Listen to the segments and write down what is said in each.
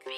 bees.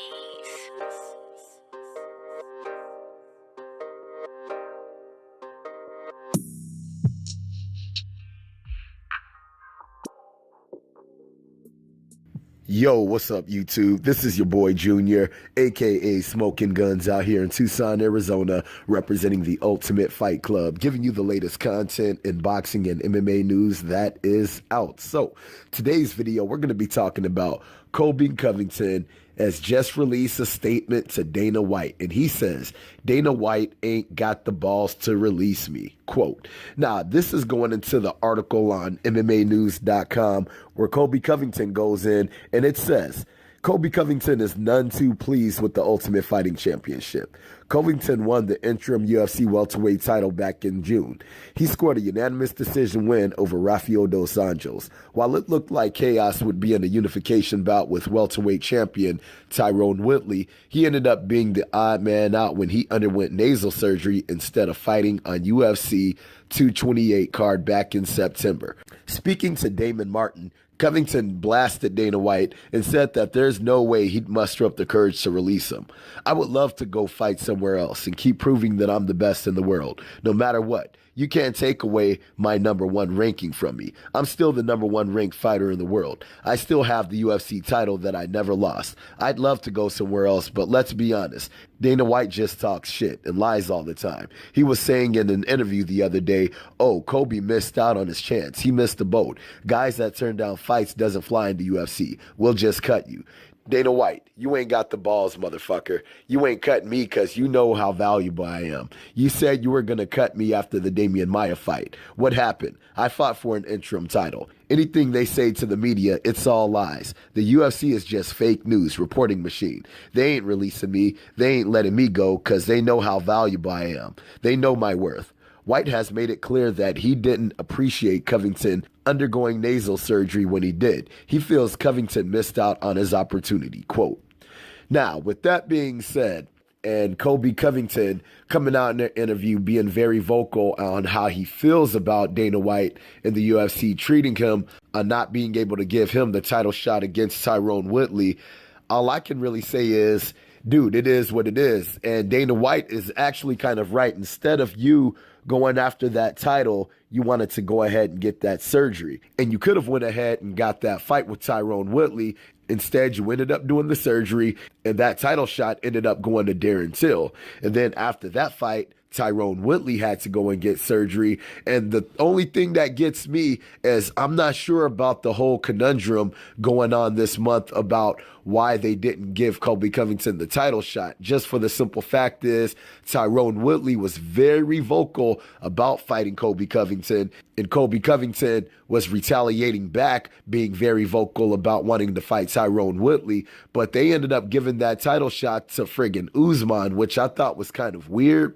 Yo, what's up, YouTube? This is your boy Junior, aka Smoking Guns, out here in Tucson, Arizona, representing the Ultimate Fight Club, giving you the latest content in boxing and MMA news that is out. So, today's video, we're going to be talking about Colby Covington has just released a statement to Dana White, and he says, Dana White ain't got the balls to release me, quote. Now, this is going into the article on MMAnews.com where Colby Covington goes in, and it says, Colby Covington is none too pleased with the Ultimate Fighting Championship. Covington won the interim UFC welterweight title back in June. He scored a unanimous decision win over Rafael dos Anjos. While it looked like chaos would be in a unification bout with welterweight champion TYRONE Woodley, he ended up being the odd man out when he underwent nasal surgery instead of fighting on UFC 228 card back in September. Speaking to Damon Martin, Covington blasted Dana White and said that there's no way he'd muster up the courage to release him. I would love to go fight somewhere else and keep proving that I'm the best in the world, no matter what. You can't take away my #1 ranking from me. I'm still the #1 ranked fighter in the world. I still have the UFC title that I never lost. I'd love to go somewhere else, but let's be honest. Dana White just talks shit and lies all the time. He was saying in an interview the other day, oh, Colby missed out on his chance. He missed the boat. Guys that turn down fights doesn't fly into UFC. We'll just cut you. Dana White, you ain't got the balls, motherfucker. You ain't cutting me because you know how valuable I am. You said you were going to cut me after the Damian Maia fight. What happened? I fought for an interim title. Anything they say to the media, it's all lies. The UFC is just fake news reporting machine. They ain't releasing me. They ain't letting me go because they know how valuable I am. They know my worth. White has made it clear that he didn't appreciate Covington undergoing nasal surgery when he did. He feels Covington missed out on his opportunity, quote. Now, with that being said, and Colby Covington coming out in an interview being very vocal on how he feels about Dana White and the UFC treating him on not being able to give him the title shot against TYRONE Woodley, all I can really say is, dude, it is what it is. And Dana White is actually kind of right. Instead of you going after that title, you wanted to go ahead and get that surgery. And you could have went ahead and got that fight with TYRONE Woodley. Instead, you ended up doing the surgery, and that title shot ended up going to Darren Till. And then after that fight, TYRONE Woodley had to go and get surgery. And the only thing that gets me is I'm not sure about the whole conundrum going on this month about why they didn't give Colby Covington the title shot. Just for the simple fact is TYRONE Woodley was very vocal about fighting Colby Covington, and Colby Covington was retaliating back, being very vocal about wanting to fight TYRONE Woodley, but they ended up giving that title shot to friggin' Usman, which I thought was kind of weird.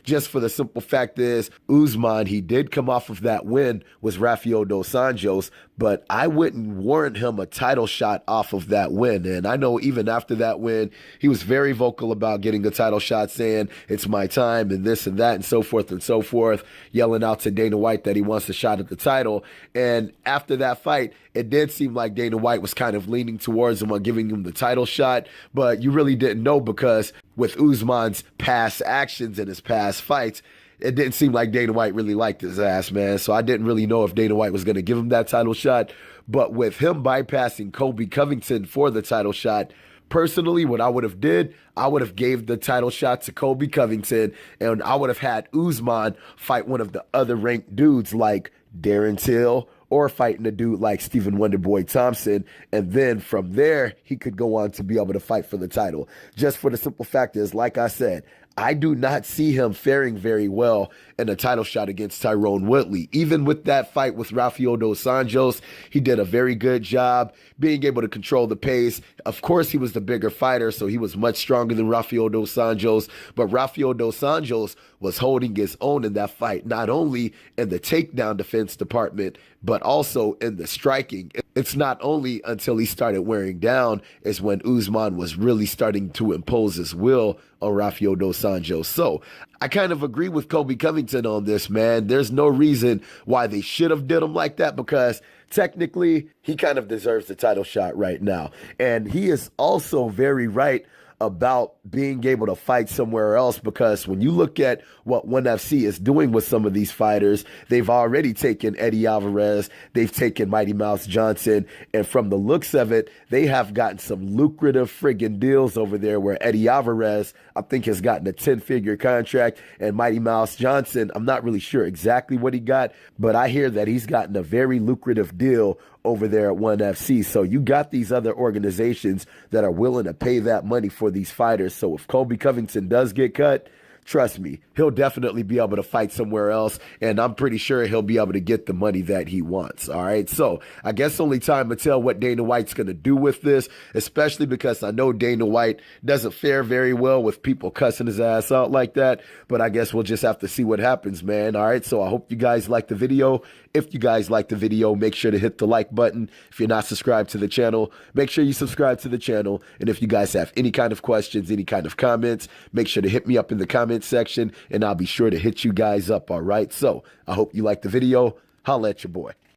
Just for the simple fact is, Usman, he did come off of that win with Rafael dos Anjos, but I wouldn't warrant him a title shot off of that win. And I know even after that win, he was very vocal about getting a title shot, saying, it's my time and this and that and so forth, yelling out to Dana White that he wants a shot at the title. And after that fight, it did seem like Dana White was kind of leaning towards him on giving him the title shot, but you really didn't know because with Usman's past actions and his past fights, it didn't seem like Dana White really liked his ass, man. So I didn't really know if Dana White was going to give him that title shot. But with him bypassing Colby Covington for the title shot, personally, what I would have did, I would have gave the title shot to Colby Covington, and I would have had Usman fight one of the other ranked dudes like Darren Till, or fighting a dude like Stephen Wonderboy Thompson, and then from there, he could go on to be able to fight for the title. Just for the simple fact is, like I said, I do not see him faring very well in a title shot against TYRONE Woodley. Even with that fight with Rafael dos Anjos, he did a very good job being able to control the pace. Of course, he was the bigger fighter, so he was much stronger than Rafael dos Anjos, but Rafael dos Anjos was holding his own in that fight, not only in the takedown defense department, but also in the striking. It's not only until he started wearing down is when Usman was really starting to impose his will on Rafael dos Anjos. So I kind of agree with Colby Covington on this, man. There's no reason why they should have did him like that, because technically he kind of deserves the title shot right now. And he is also very right about being able to fight somewhere else, because when you look at what ONE FC is doing with some of these fighters, they've already taken Eddie Alvarez, they've taken Mighty Mouse Johnson, and from the looks of it, they have gotten some lucrative friggin' deals over there, where Eddie Alvarez, I think, has gotten a 10-figure contract, and Mighty Mouse Johnson, I'm not really sure exactly what he got, but I hear that he's gotten a very lucrative deal over there at ONE FC. So you got these other organizations that are willing to pay that money for these fighters. So if Colby Covington does get cut, trust me, he'll definitely be able to fight somewhere else, and I'm pretty sure he'll be able to get the money that he wants, all right? So I guess only time will tell what Dana White's going to do with this, especially because I know Dana White doesn't fare very well with people cussing his ass out like that, but I guess we'll just have to see what happens, man, all right? So I hope you guys like the video. If you guys like the video, make sure to hit the like button. If you're not subscribed to the channel, make sure you subscribe to the channel. And if you guys have any kind of questions, any kind of comments, make sure to hit me up in the comment section, and I'll be sure to hit you guys up, all right? So I hope you like the video. Holla at your boy.